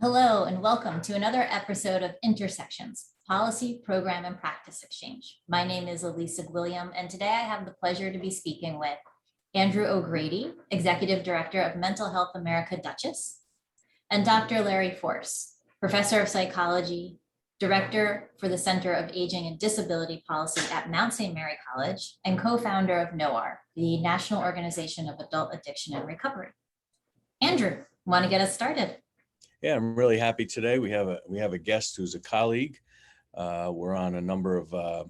Hello and welcome to another episode of Intersections, Policy, Program, and Practice Exchange. My name is Elisa Gwilliam, and today I have the pleasure to be speaking with Andrew O'Grady, Executive Director of Mental Health America Dutchess, and Dr. Larry Force, Professor of Psychology, Director for the Center of Aging and Disability Policy at Mount St. Mary College, and co-founder of NOAR, the National Organization of Adult Addiction and Recovery. Andrew, want to get us started? Yeah, I'm really happy today. We have a guest who's a colleague. We're on a number of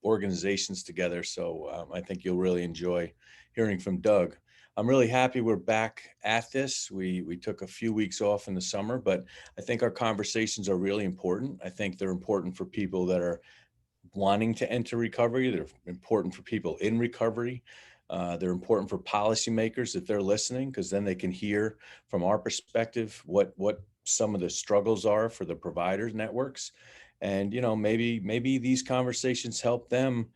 organizations together, so I think you'll really enjoy hearing from Doug. I'm really happy we're back at this. We took a few weeks off in the summer, but I think our conversations are really important. I think they're important for people that are wanting to enter recovery. They're important for people in recovery. They're important for policymakers if they're listening, because then they can hear from our perspective what some of the struggles are for the providers networks. And, maybe these conversations help them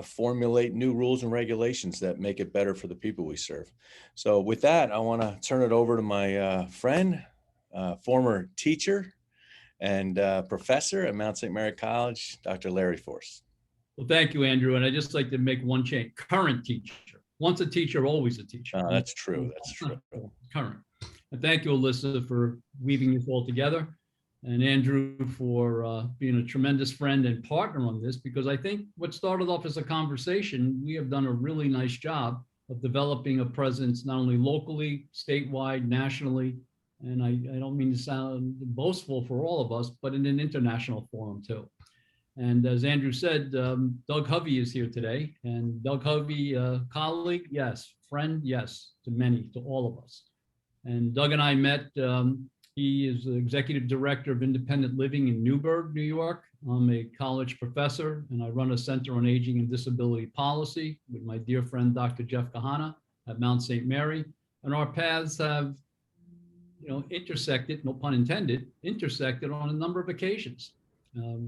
formulate new rules and regulations that make it better for the people we serve. So with that, I want to turn it over to my friend, former teacher and professor at Mount St. Mary College, Dr. Larry Force. Well, thank you, Andrew. And I just like to make one change. Current teacher. Once a teacher, always a teacher. That's true. That's true. Current. And thank you, Alyssa, for weaving this all together. And Andrew for being a tremendous friend and partner on this, because I think what started off as a conversation, we have done a really nice job of developing a presence, not only locally, statewide, nationally, and I don't mean to sound boastful for all of us, but in an international forum too. And as Andrew said, Doug Hovey is here today. And Doug Hovey, colleague, yes. Friend, yes, to many, to all of us. And Doug and I met, he is the executive director of independent living in Newburgh, New York. I'm a college professor, and I run a center on aging and disability policy with my dear friend, Dr. Jeff Kahana at Mount St. Mary. And our paths have, intersected, no pun intended, intersected on a number of occasions.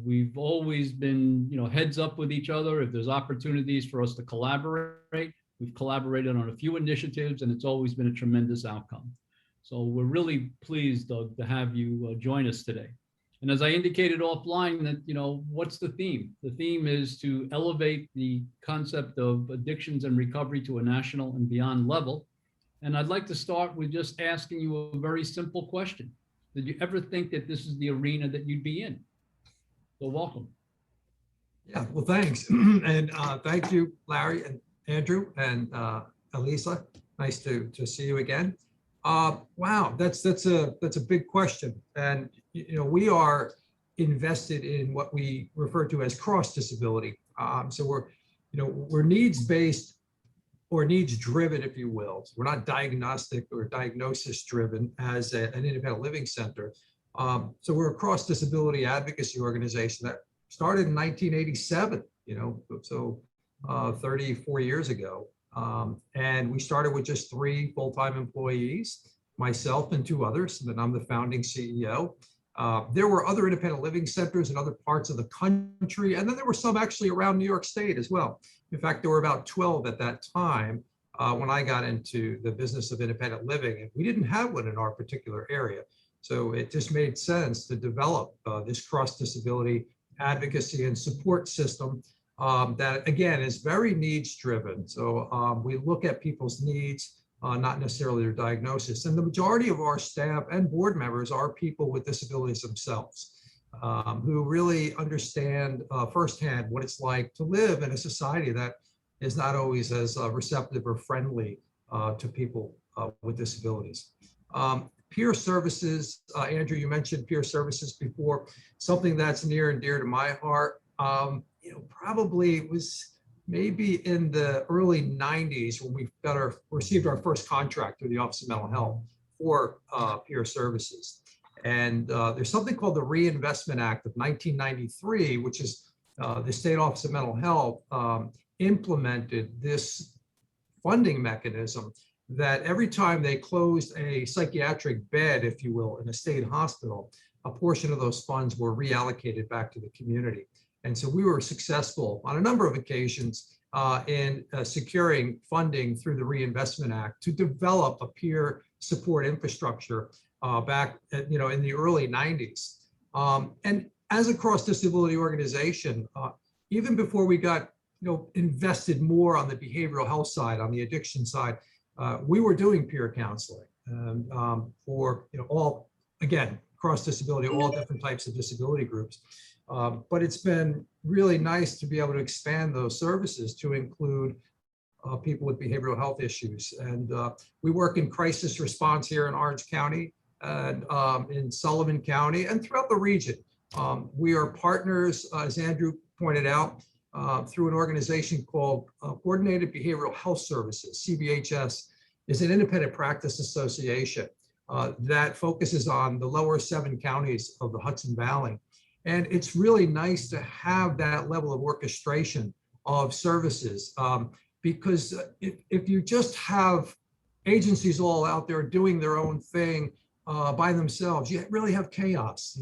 We've always been, heads up with each other. If there's opportunities for us to collaborate, we've collaborated on a few initiatives, and it's always been a tremendous outcome. So we're really pleased, Doug, to have you join us today. And as I indicated offline, that, what's the theme? The theme is to elevate the concept of addictions and recovery to a national and beyond level. And I'd like to start with just asking you a very simple question. Did you ever think that this is the arena that you'd be in? So welcome. Yeah, well, thanks. And thank you, Larry and Andrew and Elisa. Nice to see you again. Wow, that's a big question. And, we are invested in what we refer to as cross disability. So we're needs-based or needs-driven, if you will. So we're not diagnostic or diagnosis-driven as an independent living center. So we're a cross disability advocacy organization that started in 1987, so 34 years ago. And we started with just 3 full-time employees, myself and 2 others, and then I'm the founding CEO. There were other independent living centers in other parts of the country, and then there were some actually around New York State as well. In fact, there were about 12 at that time when I got into the business of independent living, and we didn't have one in our particular area. So it just made sense to develop this cross-disability advocacy and support system that, again, is very needs-driven. So we look at people's needs, not necessarily their diagnosis. And the majority of our staff and board members are people with disabilities themselves, who really understand firsthand what it's like to live in a society that is not always as receptive or friendly to people with disabilities. Peer services, Andrew, you mentioned peer services before, something that's near and dear to my heart. Probably was maybe in the early 90s when we received our first contract through the Office of Mental Health for peer services. And there's something called the Reinvestment Act of 1993, which is the State Office of Mental Health implemented this funding mechanism that every time they closed a psychiatric bed, if you will, in a state hospital, a portion of those funds were reallocated back to the community. And so we were successful on a number of occasions in securing funding through the Reinvestment Act to develop a peer support infrastructure back in the early 90s. And as a cross-disability organization, even before we got invested more on the behavioral health side, on the addiction side, we were doing peer counseling and for all, again, cross-disability, all different types of disability groups. But it's been really nice to be able to expand those services to include people with behavioral health issues. And we work in crisis response here in Orange County and in Sullivan County and throughout the region. We are partners, as Andrew pointed out, through an organization called Coordinated Behavioral Health Services. CBHS is an independent practice association that focuses on the lower 7 counties of the Hudson Valley. And it's really nice to have that level of orchestration of services because if you just have agencies all out there doing their own thing by themselves, you really have chaos,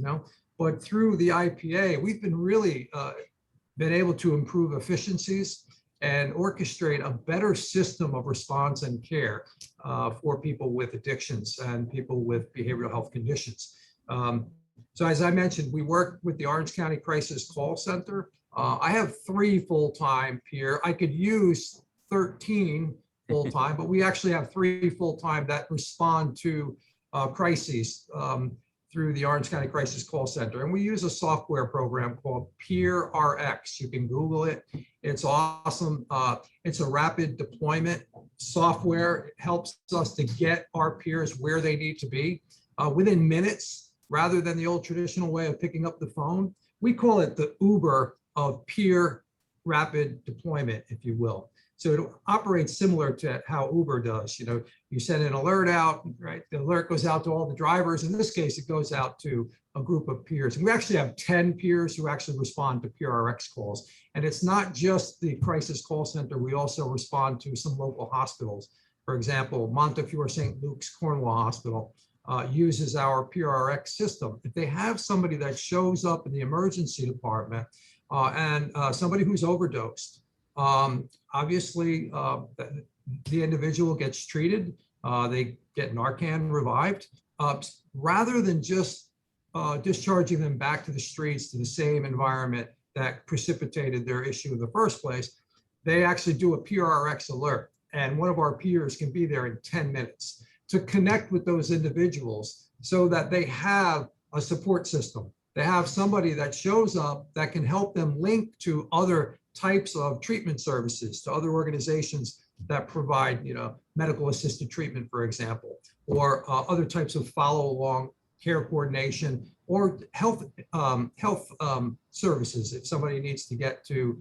But through the IPA, we've been really been able to improve efficiencies and orchestrate a better system of response and care for people with addictions and people with behavioral health conditions. So as I mentioned, we work with the Orange County Crisis Call Center. I have 3 full-time peer. I could use 13 full-time, but we actually have 3 full-time that respond to crises through the Orange County Crisis Call Center. And we use a software program called Peer RX. You can Google it. It's awesome. It's a rapid deployment software. It helps us to get our peers where they need to be within minutes, rather than the old traditional way of picking up the phone. We call it the Uber of peer rapid deployment, if you will. So it operates similar to how Uber does. You send an alert out, right? The alert goes out to all the drivers. In this case, it goes out to a group of peers. And we actually have 10 peers who actually respond to PRX calls. And it's not just the crisis call center. We also respond to some local hospitals. For example, Montefiore St. Luke's Cornwall Hospital uses our PRX system. If they have somebody that shows up in the emergency department and somebody who's overdosed, obviously the individual gets treated, they get Narcan revived, rather than just discharging them back to the streets, to the same environment that precipitated their issue in the first place. They actually do a PRX alert, and one of our peers can be there in 10 minutes to connect with those individuals so that they have a support system. They have somebody that shows up that can help them link to other types of treatment services, to other organizations that provide, medical assisted treatment, for example, or other types of follow along care coordination or health services. If somebody needs to get to,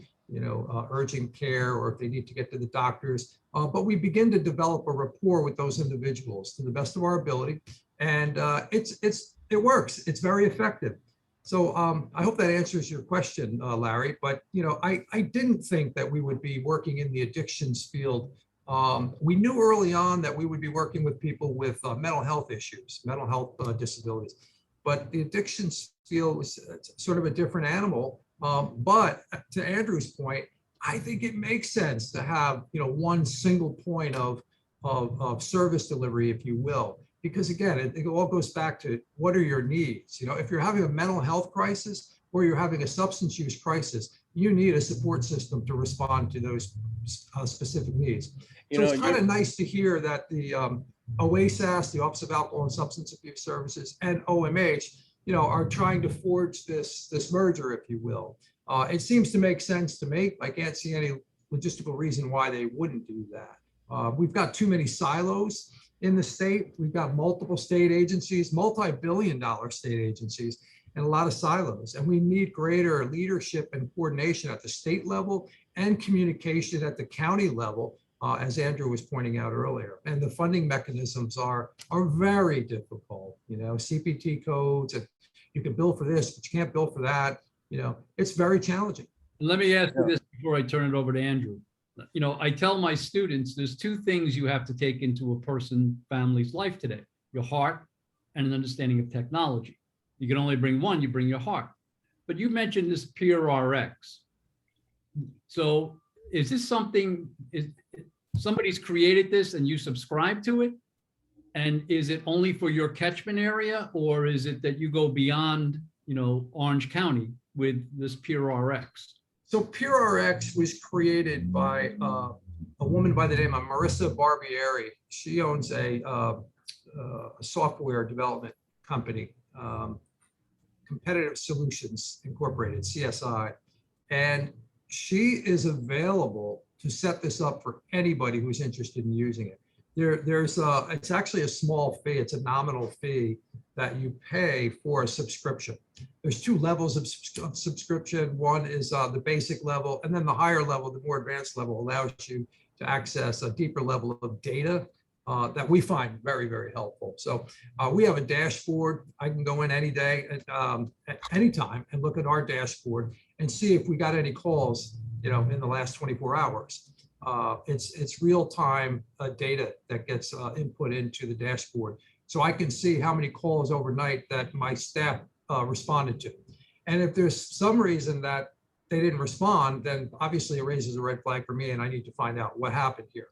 urgent care, or if they need to get to the doctors. But we begin to develop a rapport with those individuals to the best of our ability. And it works. It's very effective. So I hope that answers your question, Larry. But I didn't think that we would be working in the addictions field. We knew early on that we would be working with people with mental health issues, mental health disabilities. But the addictions field was sort of a different animal. But to Andrew's point, I think it makes sense to have one single point of service delivery, if you will. Because again, it all goes back to what are your needs? If you're having a mental health crisis or you're having a substance use crisis, you need a support system to respond to those specific needs. So it's kind of nice to hear that the OASAS, the Office of Alcohol and Substance Abuse Services, and OMH, are trying to forge this merger, if you will. It seems to make sense to me. I can't see any logistical reason why they wouldn't do that. We've got too many silos in the state. We've got multiple state agencies, multi-billion-dollar state agencies, and a lot of silos. And we need greater leadership and coordination at the state level and communication at the county level, as Andrew was pointing out earlier. And the funding mechanisms are very difficult. CPT codes, and you can bill for this, but you can't bill for that. It's very challenging. Let me ask you this before I turn it over to Andrew. I tell my students there's 2 things you have to take into a family's life today: your heart and an understanding of technology. You can only bring one, you bring your heart. But you mentioned this Peer RX. So is this something, somebody's created this and you subscribe to it? And is it only for your catchment area, or is it that you go beyond, Orange County with this Pure RX? So PureRx was created by a woman by the name of Marissa Barbieri. She owns a software development company, Competitive Solutions Incorporated, CSI. And she is available to set this up for anybody who's interested in using it. It's actually a small fee. It's a nominal fee that you pay for a subscription. There's two levels of subscription. One is the basic level, and then the higher level, the more advanced level, allows you to access a deeper level of data that we find very, very helpful. So we have a dashboard. I can go in any day at any time and look at our dashboard and see if we got any calls, in the last 24 hours. It's real-time data that gets input into the dashboard. So I can see how many calls overnight that my staff responded to. And if there's some reason that they didn't respond, then obviously it raises a red flag for me and I need to find out what happened here,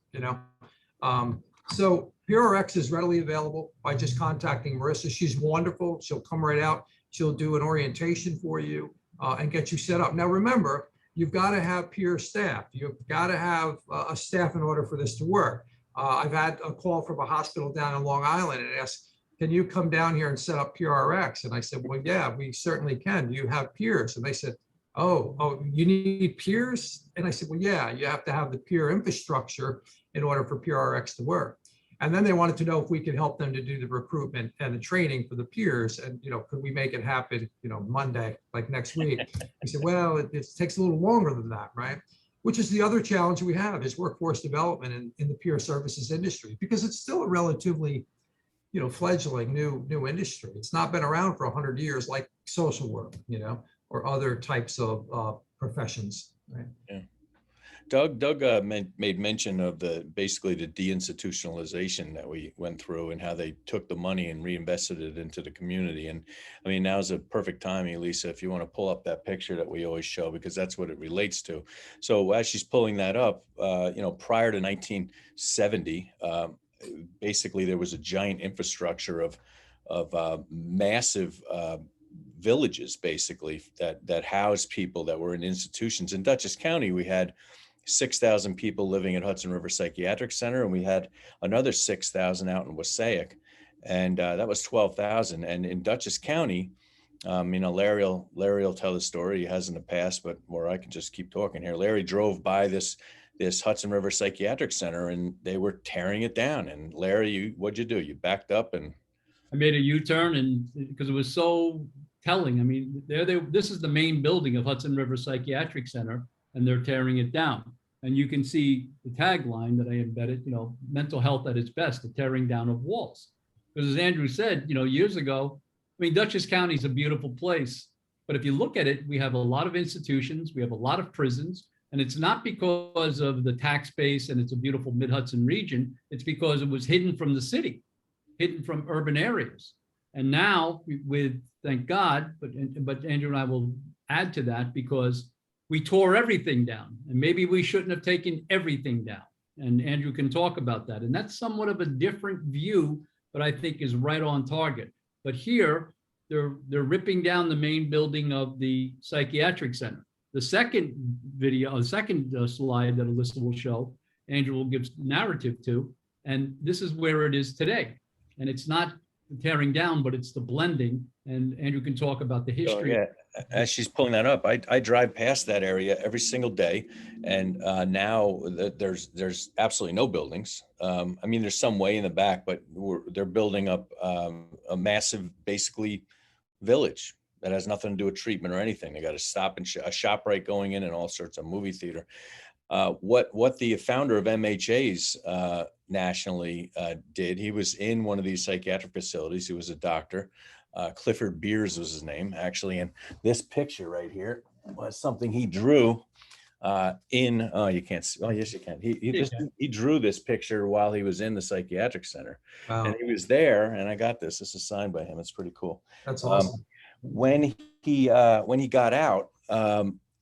So PureRx is readily available by just contacting Marissa. She's wonderful. She'll come right out. She'll do an orientation for you and get you set up. Now, remember, you've got to have Pure staff. You've got to have a staff in order for this to work. I've had a call from a hospital down in Long Island and asked, can you come down here and set up PureRx? And I said, well, yeah, we certainly can. Do you have peers? And they said, oh, you need peers? And I said, well, yeah, you have to have the peer infrastructure in order for PureRx to work. And then they wanted to know if we could help them to do the recruitment and the training for the peers. And, could we make it happen, Monday, like next week? I said, well, it takes a little longer than that, right? Which is the other challenge we have is workforce development in the peer services industry, because it's still a relatively, fledgling new industry. It's not been around for 100 years like social work, or other types of professions, right? Yeah. Doug made mention of basically the deinstitutionalization that we went through and how they took the money and reinvested it into the community. And I mean, now's a perfect time, Elisa, if you want to pull up that picture that we always show, because that's what it relates to. So as she's pulling that up, prior to 1970, basically there was a giant infrastructure of massive villages, basically, that housed people that were in institutions. In Dutchess County, we had 6,000 people living at Hudson River Psychiatric Center, and we had another 6,000 out in Wassaic, and that was 12,000. And in Dutchess County, Larry will tell the story. He has in the past, or I can just keep talking here. Larry drove by this Hudson River Psychiatric Center, and they were tearing it down. And Larry, what'd you do? You backed up and I made a U-turn, and because it was so telling. I mean, this is the main building of Hudson River Psychiatric Center, and they're tearing it down. And you can see the tagline that I embedded, mental health at its best, the tearing down of walls. Because as Andrew said, years ago, Dutchess County is a beautiful place, but if you look at it, we have a lot of institutions, we have a lot of prisons, and it's not because of the tax base and it's a beautiful mid-Hudson region, it's because it was hidden from the city, hidden from urban areas. And now thank God, but Andrew and I will add to that, because we tore everything down, and maybe we shouldn't have taken everything down. And Andrew can talk about that. And that's somewhat of a different view, but I think is right on target. But here, they're ripping down the main building of the psychiatric center. The second slide that Alyssa will show, Andrew will give narrative to, and this is where it is today. And it's not the tearing down, but it's the blending. And Andrew can talk about the history. Oh, yeah. As she's pulling that up, I drive past that area every single day, and now there's absolutely no buildings. There's some way in the back, but they're building up a massive, basically, village that has nothing to do with treatment or anything. They got a stop and a ShopRite going in and all sorts of movie theater. What the founder of MHA's nationally did, he was in one of these psychiatric facilities. He was a doctor. Clifford Beers was his name, actually. And this picture right here was something he drew you can't see. Oh, yes, you can. He drew this picture while he was in the psychiatric center. Wow. And he was there, and I got this. This is signed by him. It's pretty cool. That's awesome. When he got out,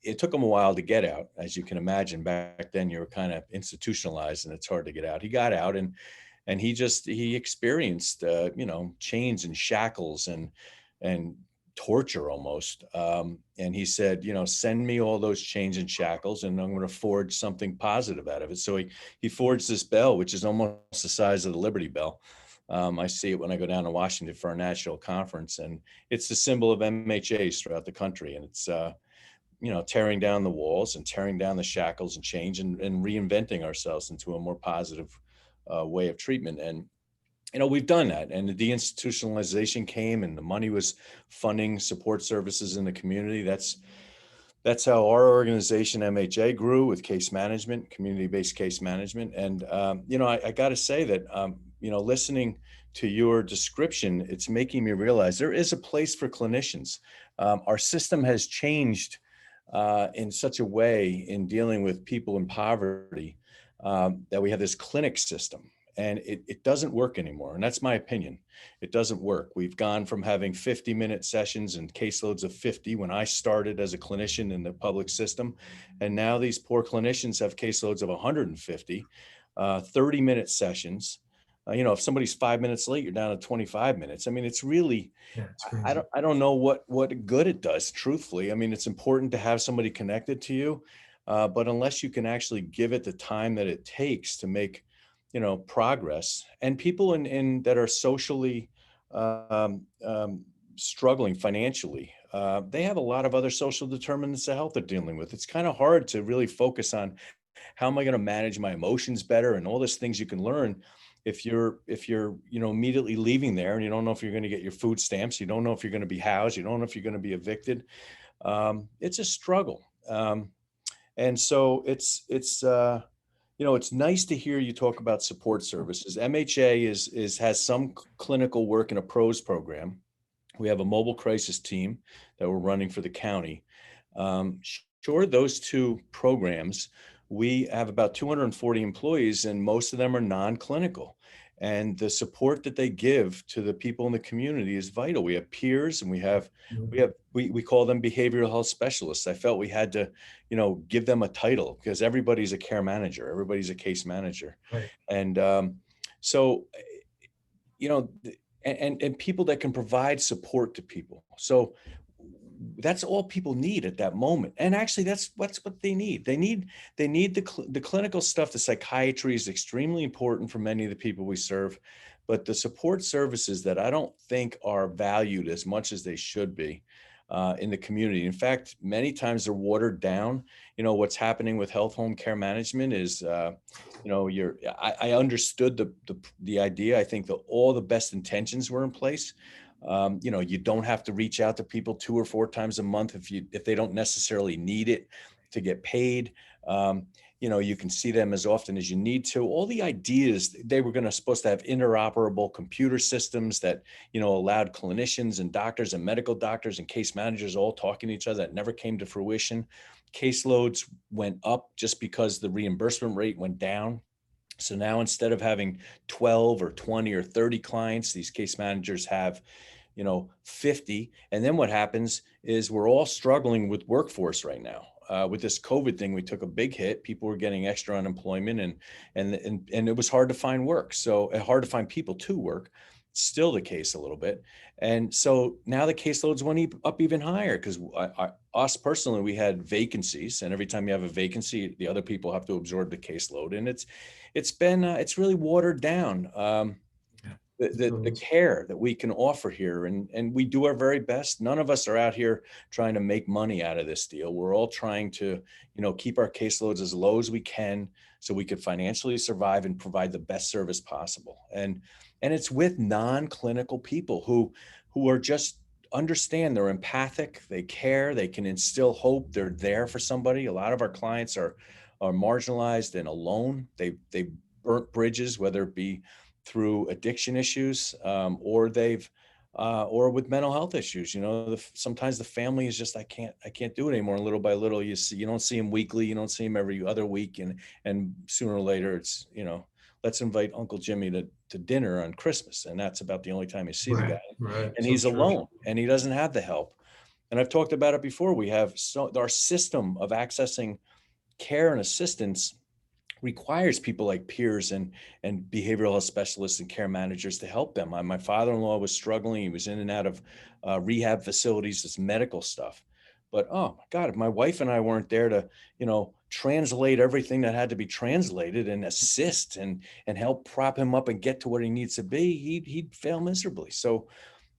it took him a while to get out. As you can imagine, back then you were kind of institutionalized and it's hard to get out. He got out, and and he experienced, chains and shackles and torture almost. And he said, send me all those chains and shackles, and I'm going to forge something positive out of it. So he forged this bell, which is almost the size of the Liberty Bell. I see it when I go down to Washington for our national conference, and it's the symbol of MHAs throughout the country. And it's, tearing down the walls and tearing down the shackles and change and reinventing ourselves into a more positive way of treatment. And, we've done that. And the deinstitutionalization came, and the money was funding support services in the community. That's how our organization MHA grew, with case management, community-based case management. And, I got to say that, listening to your description, it's making me realize there is a place for clinicians. Our system has changed in such a way in dealing with people in poverty, that we have this clinic system, and it doesn't work anymore. And that's my opinion. It doesn't work. We've gone from having 50-minute sessions and caseloads of 50 when I started as a clinician in the public system. And now these poor clinicians have caseloads of 150, 30-minute sessions. If somebody's 5 minutes late, you're down to 25 minutes. I mean, it's really, Yeah, it's crazy. I don't know what good it does, truthfully. I mean, it's important to have somebody connected to you, but unless you can actually give it the time that it takes to make, progress, and people in that are socially struggling financially, they have a lot of other social determinants of health they're dealing with. It's kind of hard to really focus on how am I going to manage my emotions better and all those things you can learn if you're immediately leaving there, and you don't know if you're going to get your food stamps, you don't know if you're going to be housed, you don't know if you're going to be evicted. It's a struggle. And so it's nice to hear you talk about support services. MHA has some clinical work in a PROS program. We have a mobile crisis team that we're running for the county. Sure, those two programs, we have about 240 employees, and most of them are non-clinical. And the support that they give to the people in the community is vital. We have peers, and we call them behavioral health specialists. I felt we had to, give them a title, because everybody's a care manager, everybody's a case manager. Right. And so, and people that can provide support to people. So that's all people need at that moment. And actually that's what they need. They need the clinical stuff. The psychiatry is extremely important for many of the people we serve, but the support services that I don't think are valued as much as they should be in the community. In fact, many times they're watered down. What's happening with health home care management is, I understood the idea. I think that all the best intentions were in place. You don't have to reach out to people 2 or 4 times a month if they don't necessarily need it to get paid. You can see them as often as you need to. All the ideas, they were supposed to have interoperable computer systems that, allowed clinicians and doctors and medical doctors and case managers all talking to each other. That never came to fruition. Caseloads went up just because the reimbursement rate went down. So now, instead of having 12 or 20 or 30 clients, these case managers have, 50. And then what happens is we're all struggling with workforce right now. With this COVID thing, we took a big hit. People were getting extra unemployment, and it was hard to find work. So hard to find people to work. Still the case a little bit. And so now the caseloads went up even higher, because us personally, we had vacancies, and every time you have a vacancy, the other people have to absorb the caseload. And it's really watered down. The care that we can offer here, and we do our very best. None of us are out here trying to make money out of this deal. We're all trying to, keep our caseloads as low as we can, so we could financially survive and provide the best service possible. And it's with non-clinical people who are just understand, they're empathic, they care, they can instill hope, they're there for somebody. A lot of our clients are marginalized and alone. They burnt bridges, whether it be through addiction issues, or or with mental health issues. Sometimes the family is just, I can't do it anymore. And little by little, you don't see them weekly, you don't see them every other week, and sooner or later it's, let's invite Uncle Jimmy to dinner on Christmas, and that's about the only time you see the guy. Right. And So he's true. alone, and he doesn't have the help. And I've talked about it before. We have our system of accessing care and assistance requires people like peers and behavioral health specialists and care managers to help them. My father-in-law was struggling. He was in and out of rehab facilities, this medical stuff. But oh my God, if my wife and I weren't there to, translate everything that had to be translated and assist and help prop him up and get to where he needs to be, he'd fail miserably. So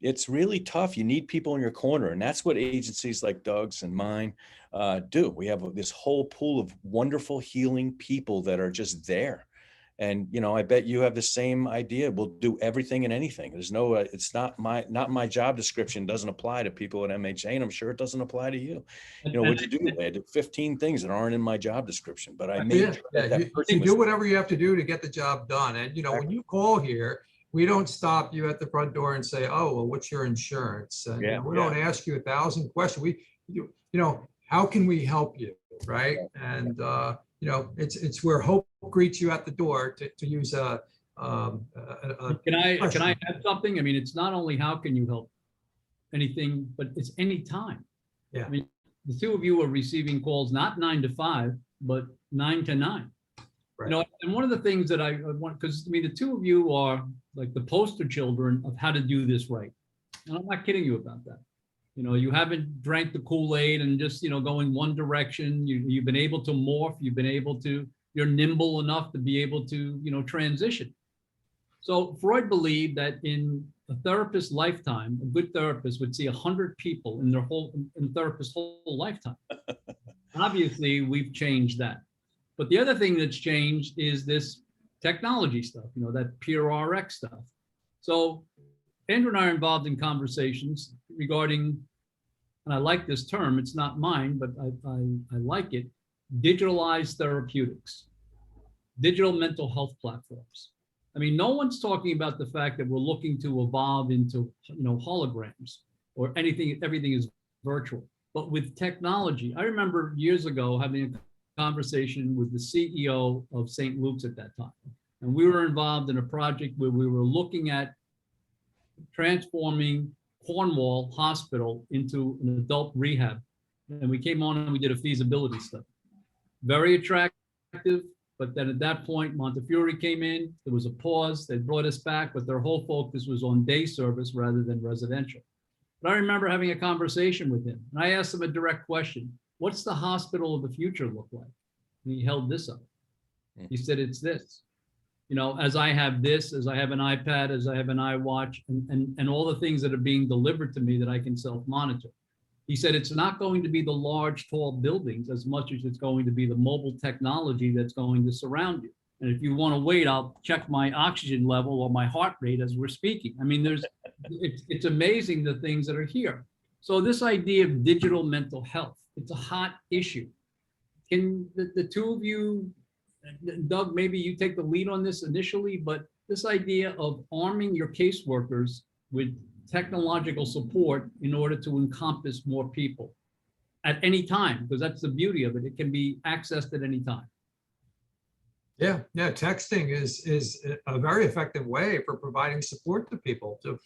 it's really tough. You need people in your corner, and that's what agencies like Doug's and mine do. We have this whole pool of wonderful healing people that are just there. And I bet you have the same idea. We'll do everything and anything. There's no, it's not my job description doesn't apply to people at MHA, and I'm sure it doesn't apply to you. What'd you do? I did 15 things that aren't in my job description, but I made sure that person you was do whatever you have to do to get the job done. And when you call here, we don't stop you at the front door and say, "Oh, well, what's your insurance?" And we don't ask you 1,000 questions. How can we help you, right? And it's where hope greets you at the door, to use a Can I add something? I mean, it's not only how can you help anything, but it's any time. Yeah. I mean, the two of you are receiving calls not 9 to 5, but 9 to 9. Right. And one of the things that I want, because the two of you are like the poster children of how to do this right. And I'm not kidding you about that. You haven't drank the Kool-Aid and just, go in one direction. You've been able to morph. You're nimble enough to be able to, transition. So Freud believed that in a therapist's lifetime, a good therapist would see 100 people in the therapist's whole lifetime. Obviously, we've changed that. But the other thing that's changed is this technology stuff, that peer RX stuff. So Andrew and I are involved in conversations regarding, and I like this term, it's not mine, but I like it, digitalized therapeutics, digital mental health platforms. I mean, no one's talking about the fact that we're looking to evolve into, holograms or everything is virtual. But with technology, I remember years ago having a conversation with the CEO of St. Luke's at that time. And we were involved in a project where we were looking at transforming Cornwall Hospital into an adult rehab. And we came on and we did a feasibility study. Very attractive, but then at that point, Montefiore came in, there was a pause, they brought us back, but their whole focus was on day service rather than residential. But I remember having a conversation with him, and I asked him a direct question: what's the hospital of the future look like? And he held this up. He said, it's this. As I have this, as I have an iPad, as I have an iWatch, and all the things that are being delivered to me that I can self-monitor. He said, it's not going to be the large, tall buildings as much as it's going to be the mobile technology that's going to surround you. And if you want to wait, I'll check my oxygen level or my heart rate as we're speaking. I mean, it's amazing the things that are here. So this idea of digital mental health, it's a hot issue. Can the two of you, Doug, maybe you take the lead on this initially, but this idea of arming your caseworkers with technological support in order to encompass more people at any time, because that's the beauty of it. It can be accessed at any time. Yeah, texting is a very effective way for providing support to people. So,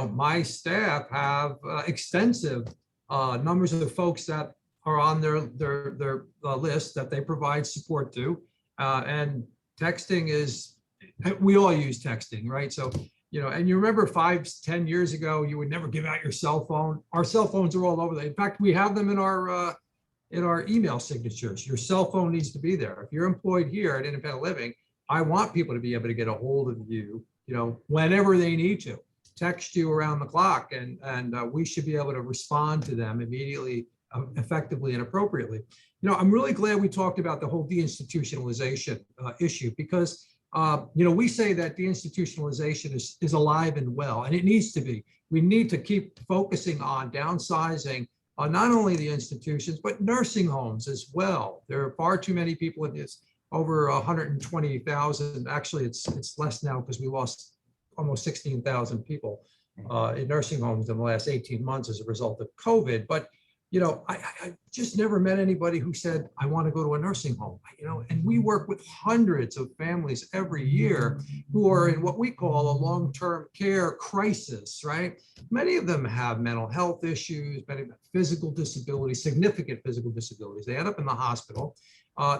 my staff have extensive numbers of folks that are on their list that they provide support to. And texting is, we all use texting, right? So, and you remember 5-10 years ago, you would never give out your cell phone. Our cell phones are all over there. In fact, we have them in our email signatures. Your cell phone needs to be there. If you're employed here at Independent Living, I want people to be able to get a hold of you, whenever they need to, text you around the clock, and we should be able to respond to them immediately, effectively and appropriately. I'm really glad we talked about the whole deinstitutionalization issue, because we say that deinstitutionalization is alive and well, and it needs to be. We need to keep focusing on downsizing not only the institutions, but nursing homes as well. There are far too many people in this, over 120,000. Actually, it's less now because we lost almost 16,000 people in nursing homes in the last 18 months as a result of COVID. But I just never met anybody who said, I want to go to a nursing home, and we work with hundreds of families every year who are in what we call a long-term care crisis, right? Many of them have mental health issues, many physical disabilities, significant physical disabilities. They end up in the hospital,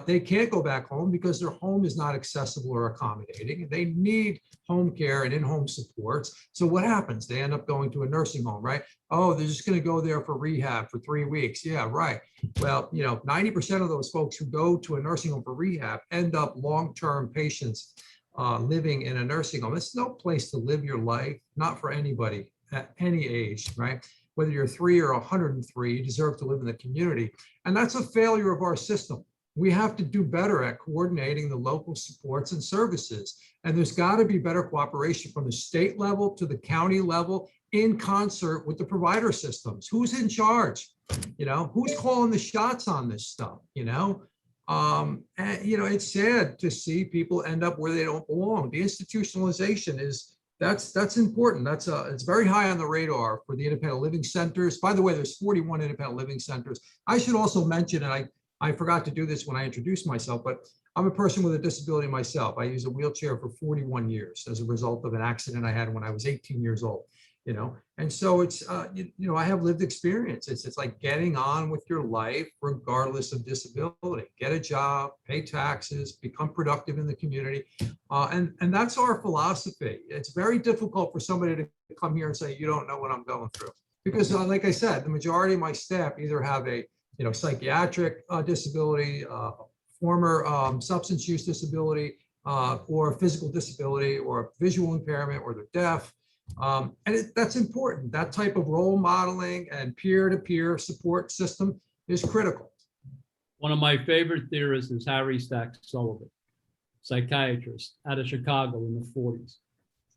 They can't go back home because their home is not accessible or accommodating. They need home care and in-home supports. So what happens? They end up going to a nursing home, right? Oh, they're just going to go there for rehab for 3 weeks. Yeah, right. Well, 90% of those folks who go to a nursing home for rehab end up long-term patients living in a nursing home. It's no place to live your life, not for anybody at any age, right? Whether you're 3 or 103, you deserve to live in the community. And that's a failure of our system. We have to do better at coordinating the local supports and services. And there's got to be better cooperation from the state level to the county level in concert with the provider systems. Who's in charge? Who's calling the shots on this stuff? And, it's sad to see people end up where they don't belong. The institutionalization that's important. It's very high on the radar for the independent living centers. By the way, there's 41 independent living centers. I should also mention, and I forgot to do this when I introduced myself, but I'm a person with a disability myself. I used a wheelchair for 41 years as a result of an accident I had when I was 18 years old, and so it's, I have lived experience. It's like getting on with your life regardless of disability. Get a job, pay taxes, become productive in the community. And that's our philosophy. It's very difficult for somebody to come here and say, you don't know what I'm going through. Because like I said, the majority of my staff either have a psychiatric disability, former substance use disability, or physical disability, or visual impairment, or they're deaf. And that's important. That type of role modeling and peer-to-peer support system is critical. One of my favorite theorists is Harry Stack Sullivan, psychiatrist out of Chicago in the 40s.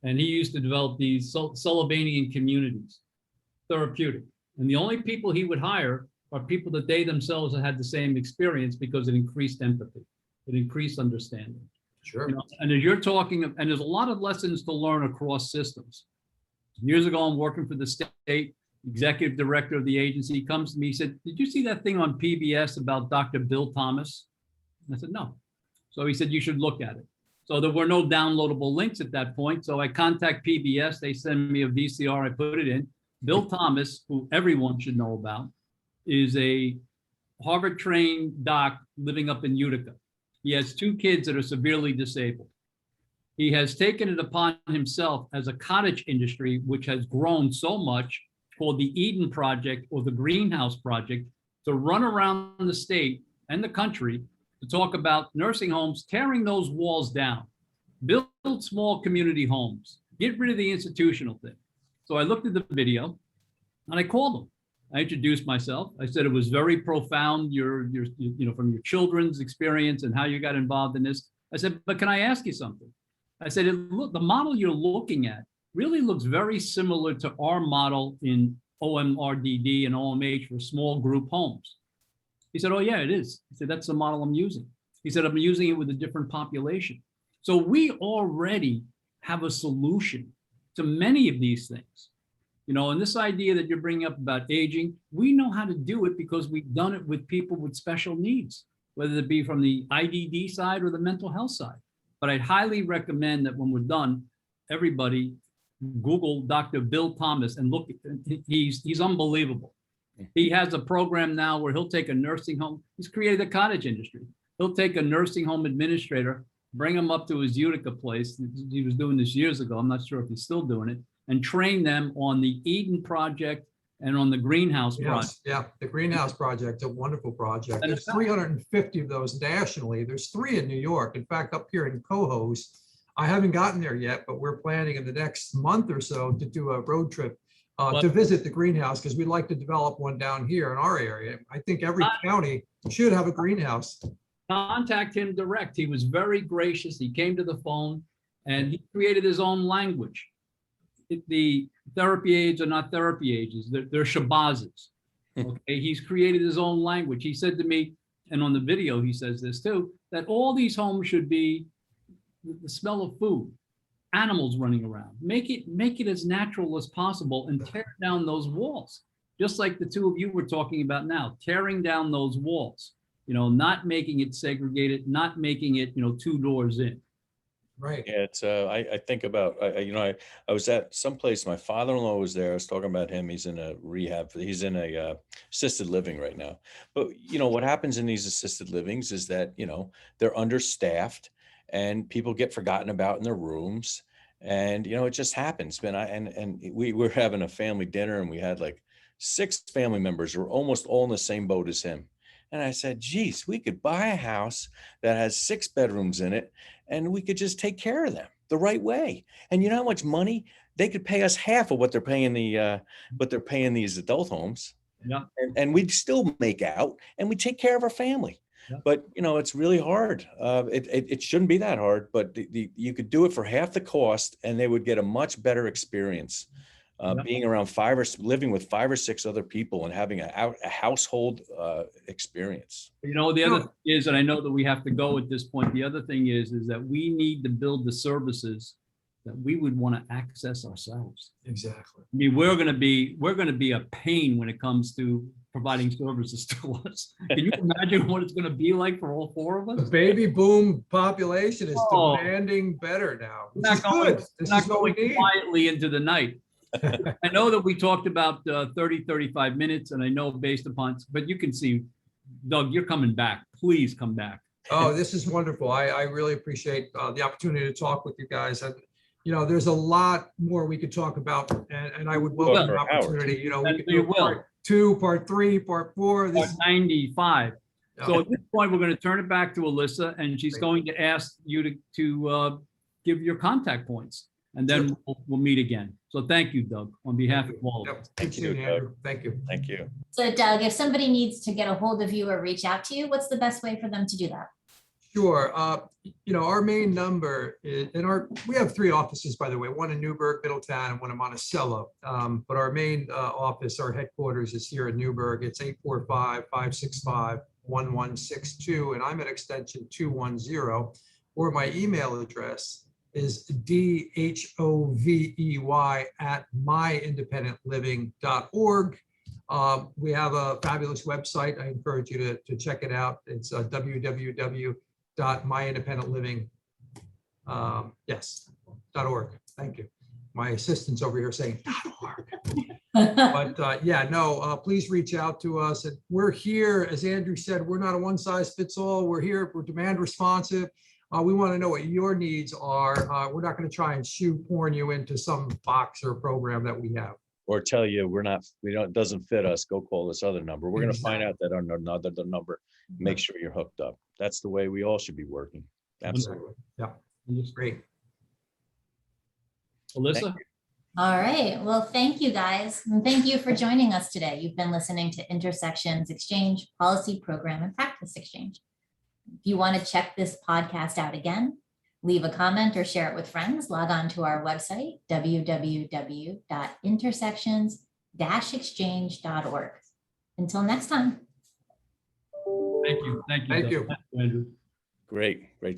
And he used to develop these Sullivanian communities, therapeutic. And the only people he would hire are people that they themselves had the same experience, because it increased empathy, it increased understanding. Sure. And as you're talking, and there's a lot of lessons to learn across systems. Years ago, I'm working for the state executive director of the agency. Comes to me, he said, "Did you see that thing on PBS about Dr. Bill Thomas?" And I said, "No." So he said, "You should look at it." So there were no downloadable links at that point. So I contact PBS. They send me a VCR. I put it in. Bill Thomas, who everyone should know about, is a Harvard-trained doc living up in Utica. He has 2 kids that are severely disabled. He has taken it upon himself as a cottage industry, which has grown so much, called the Eden Project or the Greenhouse Project, to run around the state and the country to talk about nursing homes, tearing those walls down, build small community homes, get rid of the institutional thing. So I looked at the video and I called him. I introduced myself. I said it was very profound, your from your children's experience and how you got involved in this. I said, but can I ask you something? I said, the model you're looking at really looks very similar to our model in OMRDD and OMH for small group homes. He said, oh yeah, it is. He said, that's the model I'm using. He said, I'm using it with a different population. So we already have a solution to many of these things. And this idea that you're bringing up about aging, we know how to do it because we've done it with people with special needs, whether it be from the IDD side or the mental health side. But I'd highly recommend that when we're done, everybody Google Dr. Bill Thomas and look, he's unbelievable. He has a program now where he'll take a nursing home. He's created a cottage industry. He'll take a nursing home administrator, bring him up to his Utica place. He was doing this years ago. I'm not sure if he's still doing it, and train them on the Eden Project and on the Greenhouse Project. Yeah, the Greenhouse Project, a wonderful project. There's 350 of those nationally. There's 3 in New York. In fact, up here in Cohoes, I haven't gotten there yet, but we're planning in the next month or so to do a road trip to visit the greenhouse, because we'd like to develop one down here in our area. I think every county should have a greenhouse. Contact him direct. He was very gracious. He came to the phone and he created his own language. The therapy aides are not therapy aides. They're Shabazes. Okay, he's created his own language. He said to me, and on the video he says this too, that all these homes should be the smell of food, animals running around. Make it as natural as possible and tear down those walls. Just like the 2 of you were talking about now, tearing down those walls, not making it segregated, not making it, 2 doors in. Right. Yeah, it's I think about I was at someplace. My father-in-law was there. I was talking about him. He's in a rehab. He's in a assisted living right now. But what happens in these assisted livings is that they're understaffed, and people get forgotten about in their rooms, and it just happens. Man, and we were having a family dinner, and we had like 6 family members who were almost all in the same boat as him. And I said, geez, we could buy a house that has 6 bedrooms in it, and we could just take care of them the right way. And you know how much money they could pay us? Half of what they're paying these adult homes, Yeah. and we'd still make out, and we take care of our family. Yeah. But it's really hard. It shouldn't be that hard, but you could do it for half the cost, and they would get a much better experience. Yeah. Being around living with 5 or 6 other people and having a household experience. The other thing is, and I know that we have to go at this point, the other thing is that we need to build the services that we would want to access ourselves. Exactly. I mean, we're going to be a pain when it comes to providing services to us. Can you imagine what it's going to be like for all 4 of The us? baby boom population is Oh. demanding better now. We're This is not going, good. we're This not is what we going need. quietly into the night. I know that we talked about 30, 35 minutes, and I know based upon, but you can see, Doug, you're coming back. Please come back. Oh, this is wonderful. I really appreciate the opportunity to talk with you guys. And, there's a lot more we could talk about, and I would welcome the for hours. opportunity. We And could we do will. part 2, part 3, part 4. Part 95. So Yeah. at this point, we're going to turn it back to Alyssa, and she's Great. going to ask you to give your contact points, and then we'll meet again. So thank you, Doug, on behalf of all of Yep. us. Thank you, Doug. Andrew. Thank you. Thank you. So Doug, if somebody needs to get a hold of you or reach out to you, what's the best way for them to do that? Sure. Our main number is, we have 3 offices, by the way, one in Newburgh, Middletown, and one in Monticello. But our main office, our headquarters is here in Newburgh. It's 845-565-1162, and I'm at extension 210. Or my email address is dhovey@myindependentliving.org. We have a fabulous website. I encourage you to check it out. It's www.myindependentliving.org. Thank you. My assistant's over here saying .org. But please reach out to us. And we're here, as Andrew said, we're not a one size fits all. We're here, we're demand responsive. We want to know what your needs are. We're not going to try and shoehorn you into some box or program that we have. Or tell you it doesn't fit us. Go call this other number. We're going to find out that another number. Make sure you're hooked up. That's the way we all should be working. Absolutely. Yeah, great. Alyssa? All right. Well, thank you guys. And thank you for joining us today. You've been listening to Intersections Exchange, Policy, Program, and Practice Exchange. If you want to check this podcast out again, leave a comment or share it with friends. Log on to our website, www.intersections-exchange.org. Until next time. Thank you. Thank you. Thank Doug. you. Andrew. Great job.